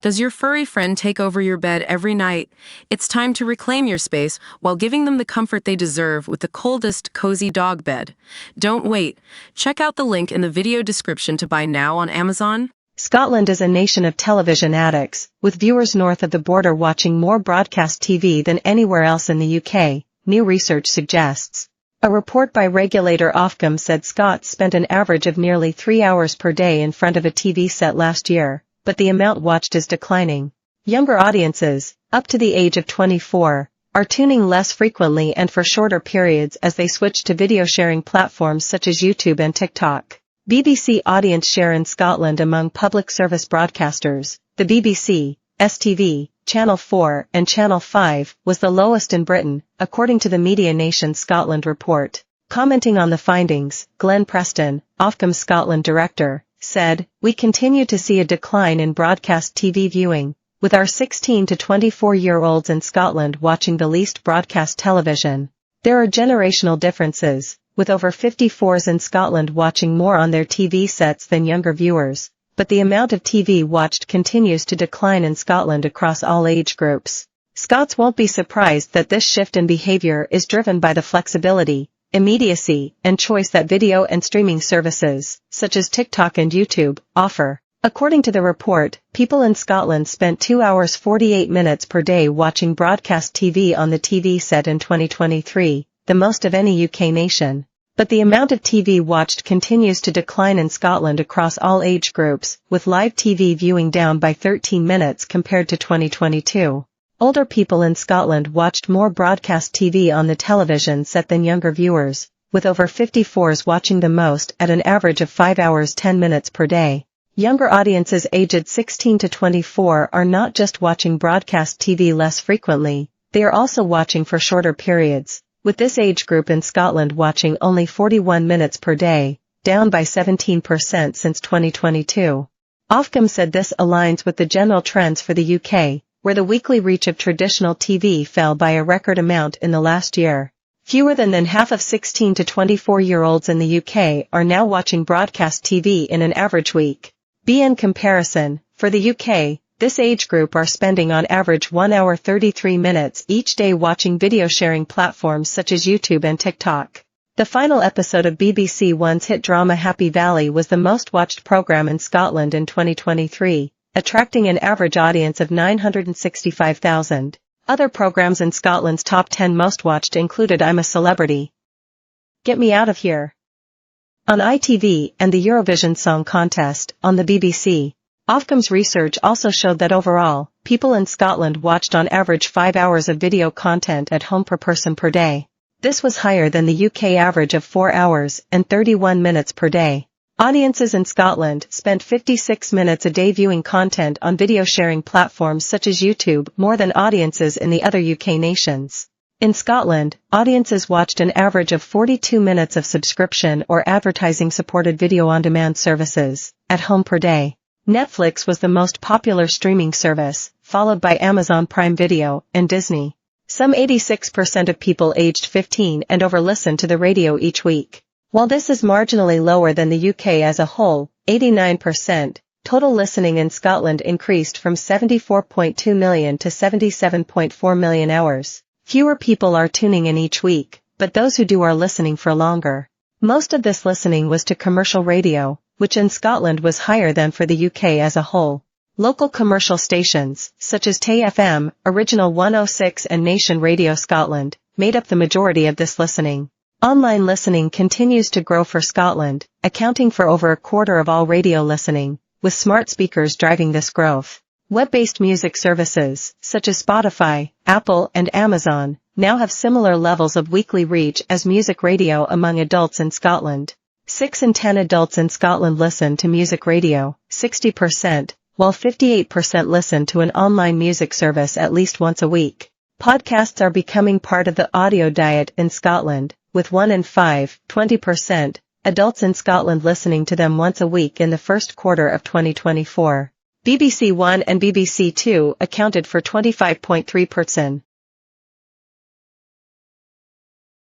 Does your furry friend take over your bed every night? It's time to reclaim your space while giving them the comfort they deserve with the coldest, cozy dog bed. Don't wait. Check out the link in the video description to buy now on Amazon. Scotland is a nation of television addicts, with viewers north of the border watching more broadcast TV than anywhere else in the UK, new research suggests. A report by regulator Ofcom said Scots spent an average of nearly 3 hours per day in front of a TV set last year, but the amount watched is declining. Younger audiences, up to the age of 24, are tuning less frequently and for shorter periods as they switch to video sharing platforms such as YouTube and TikTok. BBC audience share in Scotland among public service broadcasters, the BBC, STV, Channel 4 and Channel 5, was the lowest in Britain, according to the Media Nation Scotland report. Commenting on the findings, Glenn Preston, Ofcom Scotland director, said, "We continue to see a decline in broadcast TV viewing, with our 16 to 24-year-olds in Scotland watching the least broadcast television. There are generational differences, with over 54s in Scotland watching more on their TV sets than younger viewers, but the amount of TV watched continues to decline in Scotland across all age groups." Scots won't be surprised that this shift in behavior is driven by the flexibility, immediacy, and choice that video and streaming services, such as TikTok and YouTube, offer. According to the report, people in Scotland spent 2 hours 48 minutes per day watching broadcast TV on the TV set in 2023, the most of any UK nation. But the amount of TV watched continues to decline in Scotland across all age groups, with live TV viewing down by 13 minutes compared to 2022. Older people in Scotland watched more broadcast TV on the television set than younger viewers, with over 54s watching the most at an average of 5 hours 10 minutes per day. Younger audiences aged 16 to 24 are not just watching broadcast TV less frequently, they are also watching for shorter periods, with this age group in Scotland watching only 41 minutes per day, down by 17% since 2022. Ofcom said this aligns with the general trends for the UK, where the weekly reach of traditional TV fell by a record amount in the last year. Fewer than half of 16 to 24-year-olds in the UK are now watching broadcast TV in an average week. In comparison, for the UK, this age group are spending on average 1 hour 33 minutes each day watching video sharing platforms such as YouTube and TikTok. The final episode of BBC One's hit drama Happy Valley was the most watched program in Scotland in 2023, attracting an average audience of 965,000. Other programs in Scotland's top 10 most watched included I'm a Celebrity, Get Me Out of Here on ITV and the Eurovision Song Contest on the BBC. Ofcom's research also showed that overall, people in Scotland watched on average 5 hours of video content at home per person per day. This was higher than the UK average of 4 hours and 31 minutes per day. Audiences in Scotland spent 56 minutes a day viewing content on video sharing platforms such as YouTube, more than audiences in the other UK nations. In Scotland, audiences watched an average of 42 minutes of subscription or advertising-supported video-on-demand services at home per day. Netflix was the most popular streaming service, followed by Amazon Prime Video and Disney. Some 86% of people aged 15 and over listen to the radio each week. While this is marginally lower than the UK as a whole, 89%, total listening in Scotland increased from 74.2 million to 77.4 million hours. Fewer people are tuning in each week, but those who do are listening for longer. Most of this listening was to commercial radio, which in Scotland was higher than for the UK as a whole. Local commercial stations, such as Tay FM, Original 106 and Nation Radio Scotland, made up the majority of this listening. Online listening continues to grow for Scotland, accounting for over a quarter of all radio listening, with smart speakers driving this growth. Web-based music services, such as Spotify, Apple and Amazon, now have similar levels of weekly reach as music radio among adults in Scotland. 6 in 10 adults in Scotland listen to music radio, 60%, while 58% listen to an online music service at least once a week. Podcasts are becoming part of the audio diet in Scotland, with 1 in 5, 20%, adults in Scotland listening to them once a week in the first quarter of 2024. BBC One and BBC Two accounted for 25.3%.